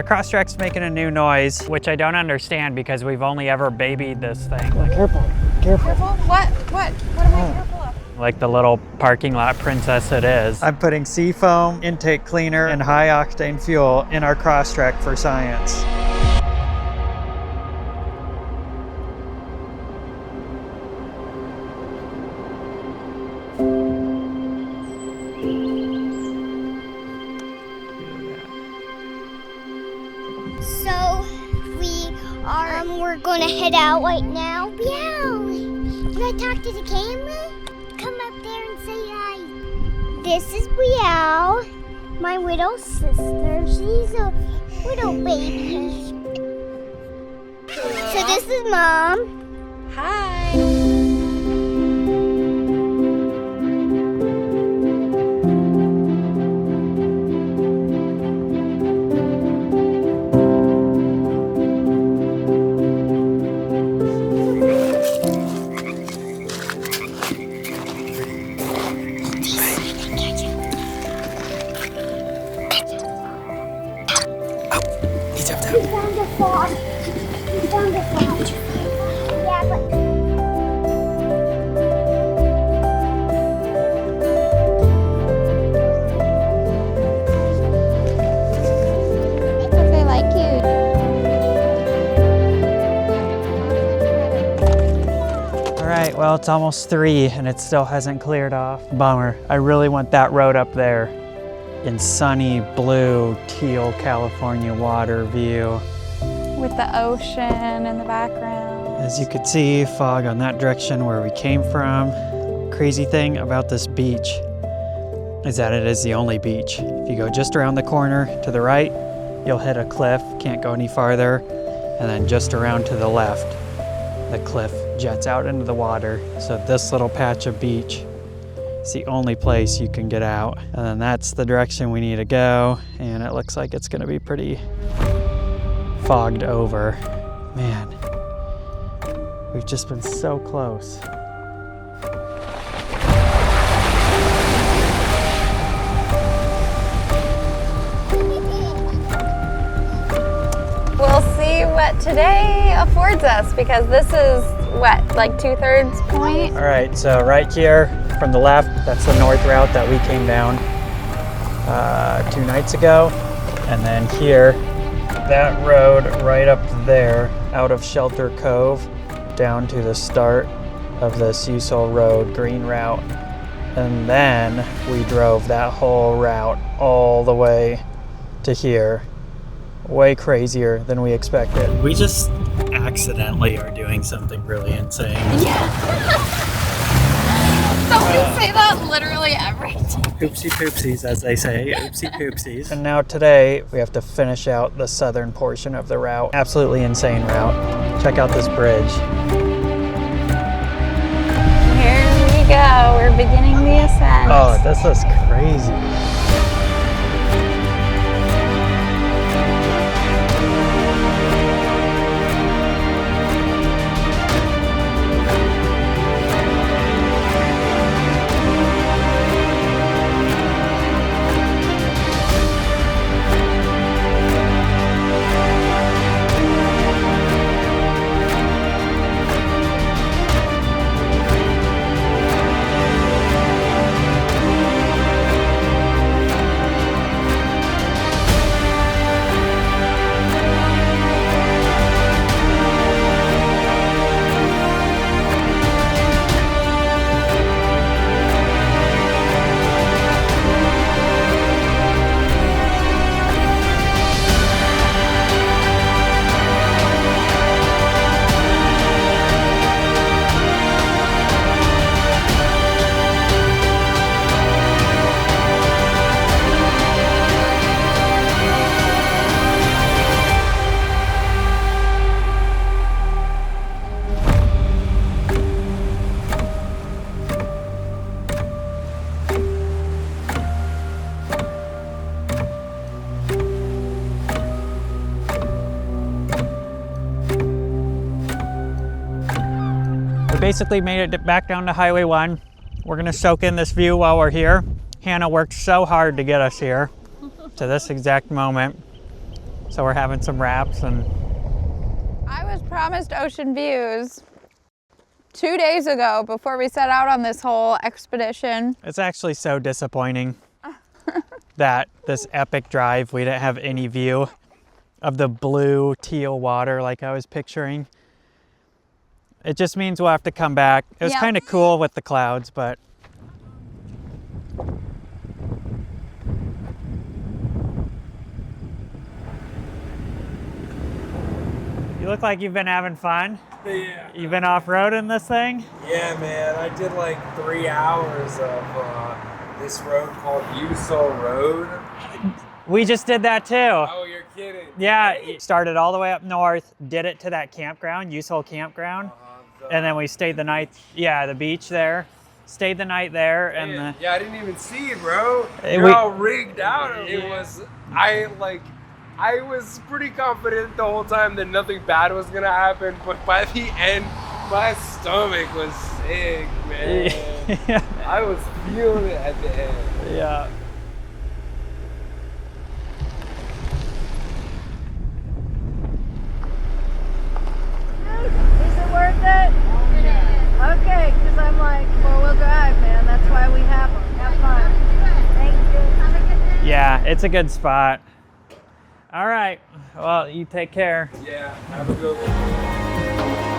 Crosstrek's making a new noise, which I don't understand because we've only ever babied this thing. Careful, careful. What am I careful of? Like the little parking lot princess it is. I'm putting seafoam, intake cleaner, and high octane fuel in our Crosstrek for science. So we're gonna head out right now. Meow. Can I talk to the camera? Come up there and say hi. This is Meow, my little sister. She's a little baby. So this is Mom. Hi. Well, it's almost 3 and it still hasn't cleared off. Bummer. I really want that road up there in sunny blue, teal California water view. With the ocean in the background. As you could see, fog on that direction where we came from. Crazy thing about this beach is that it is the only beach. If you go just around the corner to the right, you'll hit a cliff, can't go any farther, and then just around to the left, the cliff jets out into the water. So this little patch of beach is the only place you can get out. And then that's the direction we need to go. And it looks like it's gonna be pretty fogged over. Man, we've just been so close. We'll see what today affords us because this is what, like 2/3 point? All right, so right here from the left, that's the north route that we came down 2 nights ago. And then here, that road right up there out of Shelter Cove down to the start of the Susel Road green route. And then we drove that whole route all the way to here. Way crazier than we expected. We just accidentally are doing something really insane. Yeah. Don't we say that literally every time? Oopsie poopsies, as they say. Oopsie poopsies. And now today, we have to finish out the southern portion of the route. Absolutely insane route. Check out this bridge. Here we go. We're beginning the ascent. Oh, this is crazy. Basically made it back down to Highway 1. We're gonna soak in this view while we're here. Hannah worked so hard to get us here to this exact moment. So we're having some wraps and I was promised ocean views 2 days ago before we set out on this whole expedition. it's actually so disappointing that this epic drive, we didn't have any view of the blue teal water like I was picturing. It just means we'll have to come back. It was Yep. kind of cool with the clouds, but you look like you've been having fun. Yeah. You've been off-roading this thing? Yeah, man. I did like 3 hours of this road called Usol Road. We just did that too. Oh, you're kidding. Yeah, it started all the way up north, did it to that campground, Usol campground, and then we stayed the night, yeah, the beach there. Stayed the night there, and Yeah, I didn't even see it, bro. Hey, You're we- all rigged out. It was, I was pretty confident the whole time that nothing bad was gonna happen, but by the end, my stomach was sick, man. yeah. I was feeling it at the end. Yeah. Is it worth it? Okay, because I'm like four-wheel drive, man. That's why we have them. Have fun. Thank you. Yeah, it's a good spot. All right, well, you take care. Yeah, have a good one.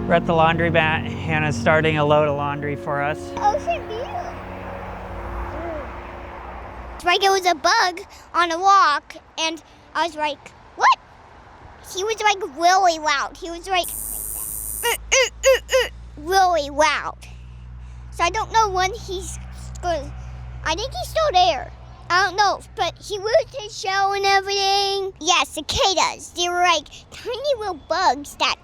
We're at the laundromat. Hannah's starting a load of laundry for us. Ocean view. It's like it was a bug on a walk, and I was like, what? He was like really loud. He was like really loud. So I don't know when he's going. I think he's still there. I don't know, but he was his shell and everything. Yeah, cicadas. They were like tiny little bugs that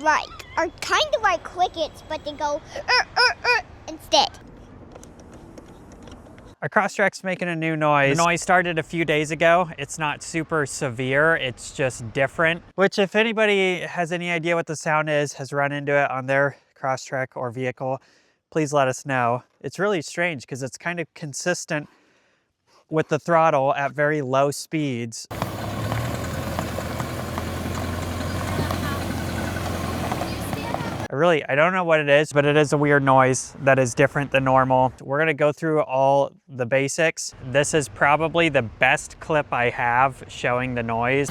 like are kind of like crickets, but they go instead. Our Crosstrek's making a new noise. The noise started a few days ago. It's not super severe, it's just different. Which, if anybody has any idea what the sound is, has run into it on their Crosstrek or vehicle, please let us know. It's really strange because it's kind of consistent with the throttle at very low speeds. I don't know what it is, but it is a weird noise that is different than normal. We're gonna go through all the basics. This is probably the best clip I have showing the noise.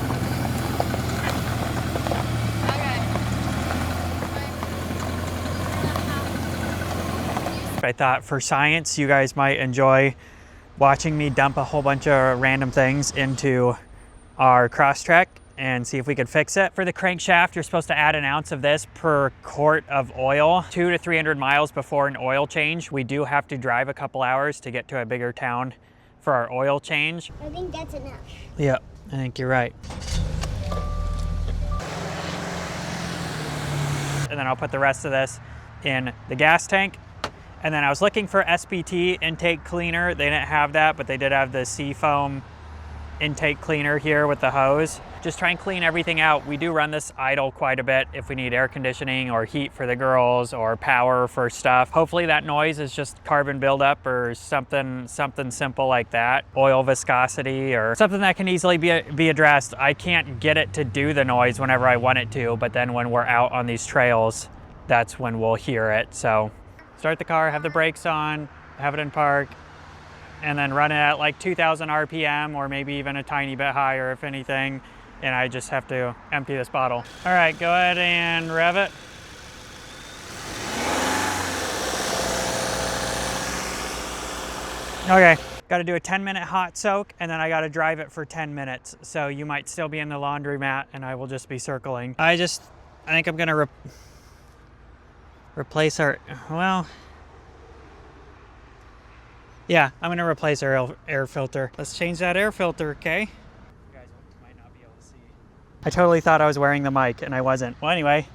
I thought for science, you guys might enjoy watching me dump a whole bunch of random things into our Crosstrek and see if we could fix it. For the crankshaft, you're supposed to add an ounce of this per quart of oil, 200 to 300 miles before an oil change. We do have to drive a couple hours to get to a bigger town for our oil change. I think that's enough. Yep, I think you're right. And then I'll put the rest of this in the gas tank. And then I was looking for SPT intake cleaner. They didn't have that, but they did have the Seafoam intake cleaner here with the hose. Just try and clean everything out. We do run this idle quite a bit if we need air conditioning or heat for the girls or power for stuff. Hopefully that noise is just carbon buildup or something simple like that. Oil viscosity or something that can easily be addressed. I can't get it to do the noise whenever I want it to, but then when we're out on these trails, that's when we'll hear it. So start the car, have the brakes on, have it in park, and then run it at like 2,000 RPM or maybe even a tiny bit higher if anything. And I just have to empty this bottle. All right, go ahead and rev it. Okay, got to do a 10-minute hot soak and then I got to drive it for 10 minutes. So you might still be in the laundromat and I will just be circling. I think I'm gonna replace our, well, yeah, I'm gonna replace our air filter. Let's change that air filter, okay? You guys might not be able to see. I totally thought I was wearing the mic and I wasn't. Well, anyway,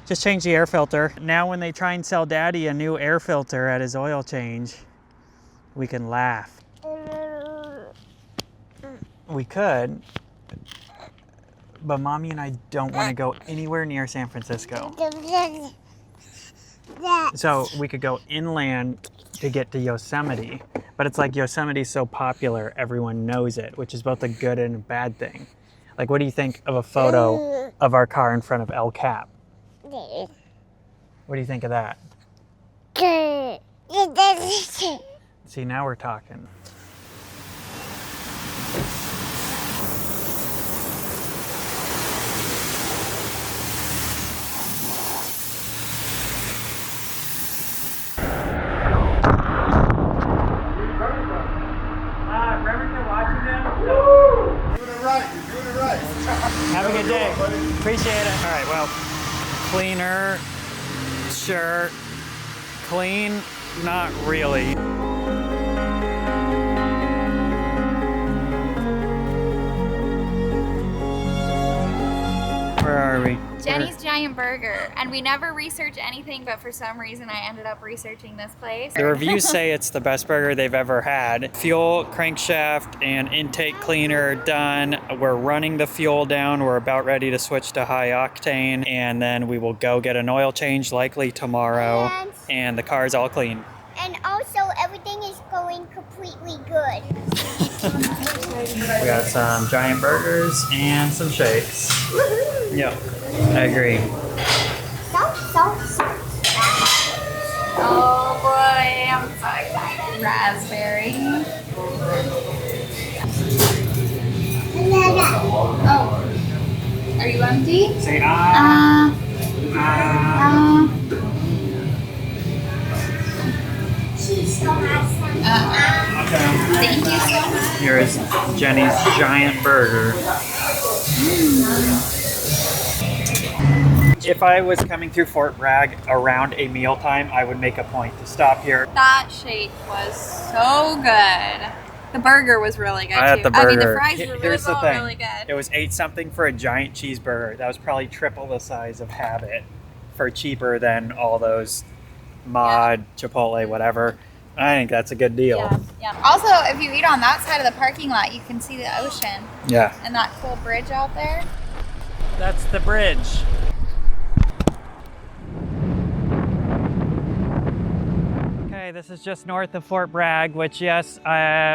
Just changed the air filter. Now when they try and sell Daddy a new air filter at his oil change, we can laugh. We could, but Mommy and I don't want to go anywhere near San Francisco. So we could go inland to get to Yosemite, but it's like Yosemite's so popular, everyone knows it, which is both a good and a bad thing. Like, what do you think of a photo of our car in front of El Cap? What do you think of that? See, now we're talking. Have a good day. Appreciate it. All right, well, cleaner, sure. Clean, not really. Where are we? Jenny's Giant Burger, and we never research anything, but for some reason I ended up researching this place. The reviews say it's the best burger they've ever had. Fuel, crankshaft, and intake cleaner done. We're running the fuel down. We're about ready to switch to high octane, and then we will go get an oil change likely tomorrow, and the car's all clean. And also, everything is going completely good. We got some giant burgers and some shakes. Yep, I agree. Oh boy, I'm so excited. Raspberry. Oh, are you empty? Say She still has some. Thank you so much. Here is Jenny's giant burger. If I was coming through Fort Bragg around a mealtime, I would make a point to stop here. That shake was so good. The burger was really good I had too. the burger. I mean, the fries were Here's the thing. really good. It was $8 something for a giant cheeseburger. That was probably triple the size of Habit for cheaper than all those Mod, Chipotle, whatever. I think that's a good deal. Yeah. Also, if you eat on that side of the parking lot, you can see the ocean. Yeah. And that cool bridge out there. That's the bridge. Okay, this is just north of Fort Bragg, which, yes,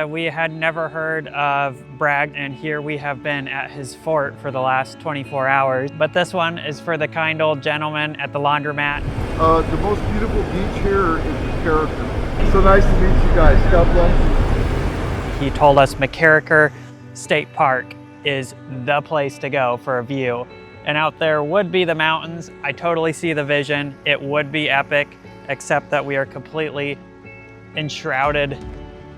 we had never heard of Bragg, and here we have been at his fort for the last 24 hours. But this one is for the kind old gentleman at the laundromat. The most beautiful beach here is McCarricker. So nice to meet you guys. God bless. He told us McCarricker State Park is the place to go for a view. And out there would be the mountains. I totally see the vision. It would be epic, except that we are completely enshrouded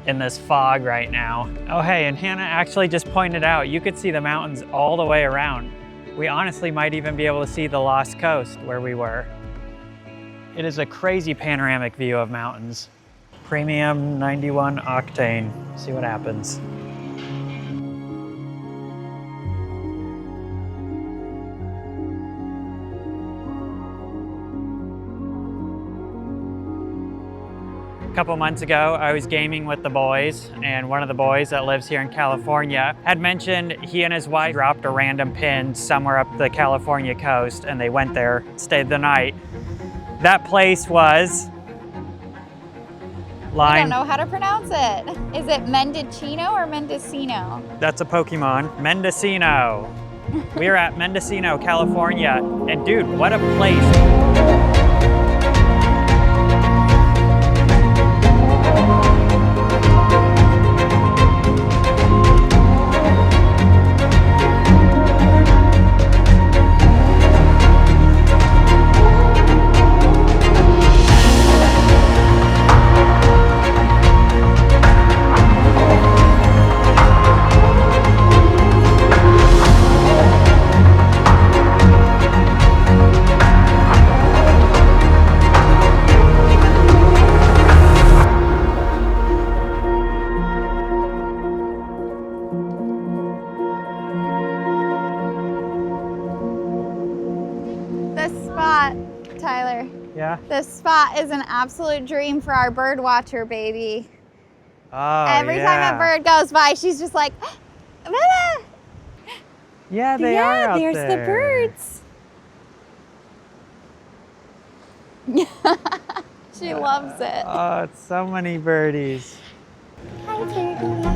in this fog right now. Oh hey, and Hannah actually just pointed out, you could see the mountains all the way around. We honestly might even be able to see the Lost Coast where we were. It is a crazy panoramic view of mountains. Premium 91 octane. See what happens. A couple months ago, I was gaming with the boys, and one of the boys that lives here in California had mentioned he and his wife dropped a random pin somewhere up the California coast, and they went there, stayed the night. That place was I don't know how to pronounce it. Is it Mendocino or Mendocino? That's a Pokemon. Mendocino. We are at Mendocino, California, and dude, what a place. Yeah? This spot is an absolute dream for our bird watcher baby. Oh, Every time a bird goes by, she's just like, Mama! Yeah, they are out there's there. the birds. She loves it. Oh, it's so many birdies. Hi, birdie.